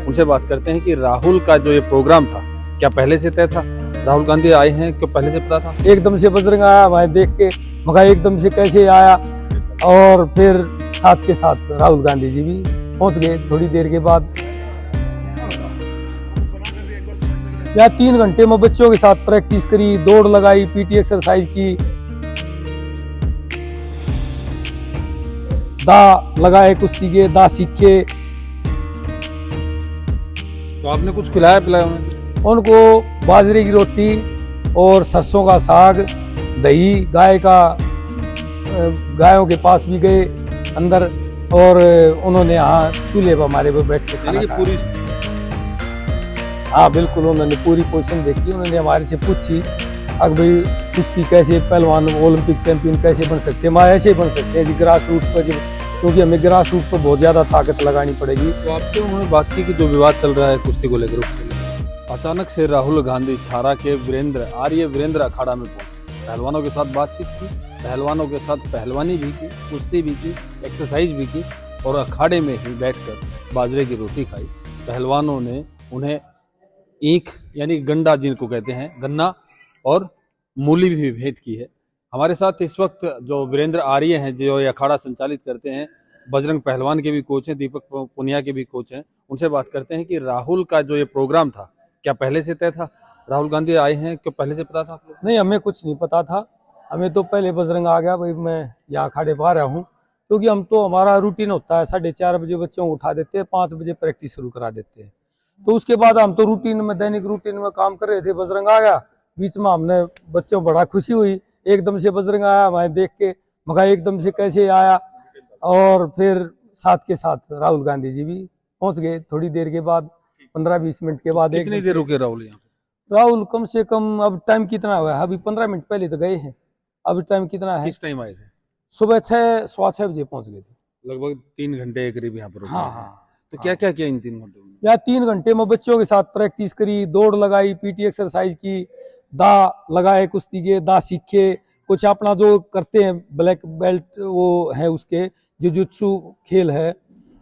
उनसे बात करते हैं कि राहुल का जो ये प्रोग्राम था क्या पहले से तय था? राहुल गांधी आए हैं क्यों पहले से पता था? एकदम से बजरंग आया, मैं देख के मगर एकदम से कैसे आया। और फिर साथ के साथ राहुल गांधी जी भी पहुंच गए थोड़ी देर के बाद। या 3 घंटे में बच्चों के साथ प्रैक्टिस करी, दौड़ लगाई, पीटी एक्सरसाइज की, दा लगाए, कुश्ती के दा सीखे। तो आपने कुछ खिलाया पिलाया उन्हें? उनको बाजरे की रोटी और सरसों का साग, दही, गायों के पास भी गए अंदर, और उन्होंने यहाँ चूल्हे पर हमारे पे बैठ के खाना खाया। पूरी हाँ बिल्कुल, उन्होंने पूरी पोजीशन देखी। उन्होंने हमारे से पूछी अब भाई कुश्ती कैसे पहलवान ओलंपिक चैंपियन कैसे बन सकते हैं। हमारे ऐसे बन सकते हैं ग्रास रूट पर, क्योंकि हमें ग्रास रूट पर बहुत ज़्यादा ताकत लगानी पड़ेगी। तो आपसे उन्होंने बात की कि जो विवाद चल रहा है कुश्ती को लेकर, अचानक से राहुल गांधी छारा के वीरेंद्र अखाड़ा में पहुंचे। पहलवानों के साथ बातचीत की, पहलवानों के साथ पहलवानी भी की, कुश्ती भी की, एक्सरसाइज भी की, और अखाड़े में ही बैठकर बाजरे की रोटी खाई। पहलवानों ने उन्हें ईख यानी गंडा जिनको कहते हैं, गन्ना और मूली भी भेंट की है। हमारे साथ इस वक्त जो वीरेंद्र आर्य हैं, जो ये अखाड़ा संचालित करते हैं, बजरंग पहलवान के भी कोच हैं, दीपक पुनिया के भी कोच हैं। उनसे बात करते हैं कि राहुल का जो ये प्रोग्राम था क्या पहले से तय था? राहुल गांधी आए हैं क्यों पहले से पता था आप लोग? नहीं, हमें कुछ नहीं पता था। हमें तो पहले बजरंग आ गया भाई, मैं यहाँ अखाड़े पर आ रहा हूँ, क्योंकि हम तो हमारा रूटीन होता है 4:30 बजे बच्चों को उठा देते हैं, 5 बजे प्रैक्टिस शुरू करा देते हैं। तो उसके बाद हम तो रूटीन में, दैनिक रूटीन में काम कर रहे थे। बजरंग आ गया बीच में, हमने बच्चों बड़ा खुशी हुई, एकदम से बजरंग आया, मैं देख के मगा एकदम से कैसे आया। और फिर साथ के साथ राहुल गांधी जी भी पहुंच गए थोड़ी देर के बाद, 15-20 मिनट के बाद। कितनी देर रुके राहुल यहाँ? राहुल कम से कम, अब टाइम कितना हुआ है, अभी 15 मिनट पहले तो गए हैं। अब टाइम कितना है? किस टाइम आए थे? सुबह 6-6:15 बजे पहुंच गए थे। लगभग 3 घंटे के करीब यहाँ पर रुके। हाँ हाँ। तो क्या क्या किया इन 3 घंटों में? या 3 घंटे में बच्चों के साथ प्रैक्टिस करी, दौड़ लगाई, पीटी एक्सरसाइज की, दा लगाए, कुश्ती के दा सीखे, कुछ अपना जो करते हैं ब्लैक बेल्ट वो है, उसके जुजुत्सु खेल है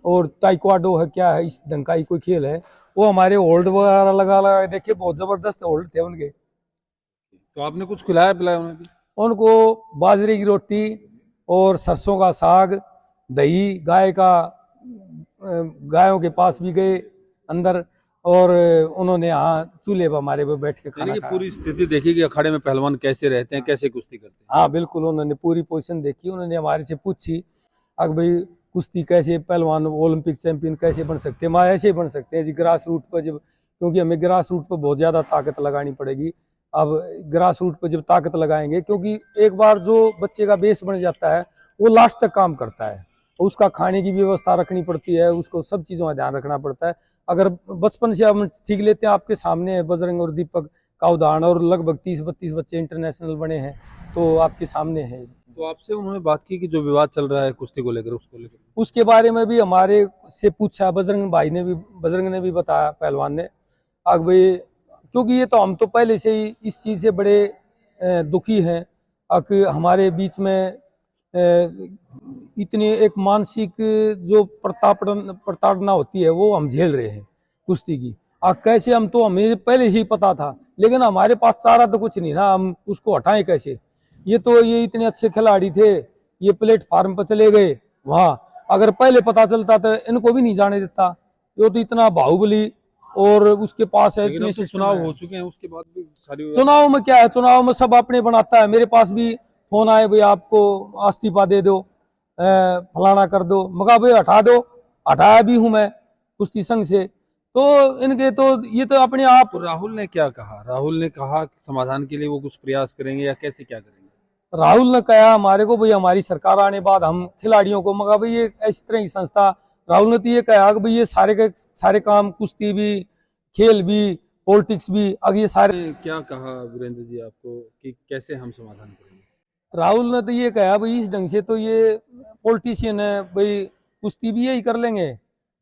और ताइक्वांडो है, क्या है इस ढंग का ही कोई खेल है, वो हमारे होल्ड वगैरह लगा लगा देखे, बहुत जबरदस्त होल्ड थे उनके। तो आपने कुछ खिलाया पिलाया उन्हें भी? उनको बाजरे की रोटी और सरसों का साग, दही, गायों के पास भी गए अंदर, और उन्होंने यहाँ चूल्हे पर हमारे पे बैठ के खाना यानी कि खाया। पूरी स्थिति देखी कि अखाड़े में पहलवान कैसे रहते हैं, कैसे कुश्ती करते हैं। हाँ बिल्कुल, उन्होंने पूरी पोजीशन देखी। उन्होंने हमारे से पूछी अब भाई कुश्ती कैसे पहलवान ओलंपिक चैंपियन कैसे बन सकते हैं। हमारे ऐसे बन सकते हैं ग्रास रूट पर, जब क्योंकि हमें ग्रास रूट पर बहुत ज़्यादा ताकत लगानी पड़ेगी। अब ग्रास रूट पर जब ताकत लगाएंगे, क्योंकि एक बार जो बच्चे का बेस बन जाता है वो लास्ट तक काम करता है, उसका खाने की व्यवस्था रखनी पड़ती है, उसको सब चीज़ों का ध्यान रखना पड़ता है। अगर बचपन से हम ठीक लेते हैं, आपके सामने है बजरंग और दीपक का उदाहरण, और लगभग 30-32 बच्चे इंटरनेशनल बने हैं, तो आपके सामने है। तो आपसे उन्होंने बात की कि जो विवाद चल रहा है कुश्ती को लेकर, उसको लेकर उसके बारे में भी हमारे से पूछा, बजरंग ने भी बताया, पहलवान ने। अब भाई क्योंकि ये तो हम तो पहले से ही इस चीज़ से बड़े दुखी हैं कि हमारे बीच में इतनी एक मानसिक जो प्रताड़ना होती है वो हम झेल रहे हैं कुश्ती की। कैसे, हम तो हमें पहले से ही पता था, लेकिन हमारे पास चारा तो कुछ नहीं ना, हम उसको हटाएं कैसे। ये इतने अच्छे खिलाड़ी थे, ये प्लेटफार्म पर चले गए वहाँ, अगर पहले पता चलता तो इनको भी नहीं जाने देता। ये तो इतना बाहुबली, और उसके पास है इतने तो चुनाव हो चुके हैं, उसके बाद भी सारी चुनाव में क्या है, चुनाव में सब अपने बनाता है। मेरे पास भी फोन आए, भाई आपको इस्तीफा दे दो, फलाना कर दो, मगर भाई हटा दो, हटाया भी हूं मैं कुश्ती संघ से। तो इनके तो ये तो अपने आप। तो राहुल ने क्या कहा? राहुल ने कहा कि समाधान के लिए वो कुछ प्रयास करेंगे या कैसे क्या करेंगे? राहुल ने कहा हमारे को, भाई हमारी सरकार आने बाद हम खिलाड़ियों को, मगर भाई ये इस तरह की संस्था, राहुल ने तो ये कहा कि भाई ये सारे के सारे काम, कुश्ती भी, खेल भी, पॉलिटिक्स भी, अगर ये सारे। क्या कहा वीरेंद्र जी आपको कि कैसे हम समाधान करेंगे? राहुल ने तो ये कहा भाई इस ढंग से तो ये पॉलिटिशियन है भाई, कुश्ती भी यही कर लेंगे,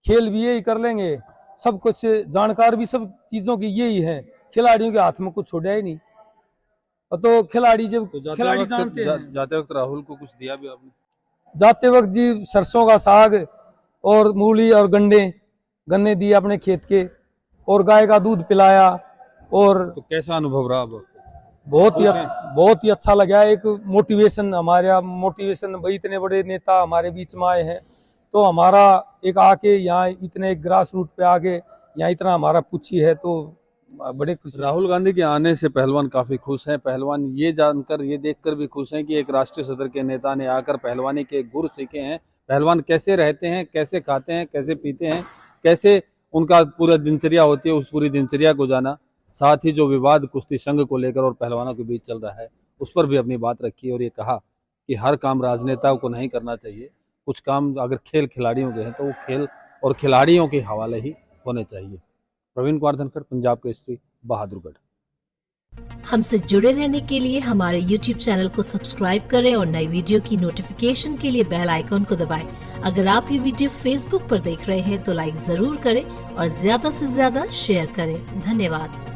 खेल भी यही कर लेंगे, सब कुछ जानकार भी सब चीजों की यही है, खिलाड़ियों के हाथ में कुछ छोड़ा ही नहीं। तो खिलाड़ी जब तो खिलाड़ी जानते हैं। जाते वक्त राहुल को कुछ दिया भी आपने? जाते वक्त जी सरसों का साग और मूली और गंडे गन्ने दिए अपने खेत के और गाय का दूध पिलाया। और तो कैसा अनुभव रहा अब? बहुत ही अच्छा लगा। एक मोटिवेशन भाई इतने बड़े नेता हमारे बीच में आए हैं, तो हमारा एक आके यहाँ इतने ग्रास रूट पे आके यहाँ इतना हमारा पूछी है, तो बड़े खुश। राहुल गांधी के आने से पहलवान काफी खुश हैं। पहलवान ये जानकर, ये देखकर भी खुश हैं कि एक राष्ट्रीय सदर के नेता ने आकर पहलवानी के गुर सीखे हैं। पहलवान कैसे रहते हैं, कैसे खाते हैं, कैसे पीते हैं, कैसे उनका पूरा दिनचर्या होती है, उस पूरी दिनचर्या को जाना। साथ ही जो विवाद कुश्ती संघ को लेकर और पहलवानों के बीच चल रहा है, उस पर भी अपनी बात रखी और ये कहा कि हर काम राजनेताओं को नहीं करना चाहिए। कुछ काम अगर खेल खिलाड़ियों के हैं तो वो खेल और खिलाड़ियों के हवाले ही होने चाहिए। प्रवीण कुमार धनखड़, पंजाब केसरी, बहादुरगढ़। हमसे जुड़े रहने के लिए हमारे YouTube चैनल को सब्सक्राइब करें और नई वीडियो की नोटिफिकेशन के लिए बेल आइकॉन को दबाएं। अगर आप ये वीडियो Facebook पर देख रहे हैं तो लाइक जरूर करें और ज्यादा से ज्यादा शेयर करें। धन्यवाद।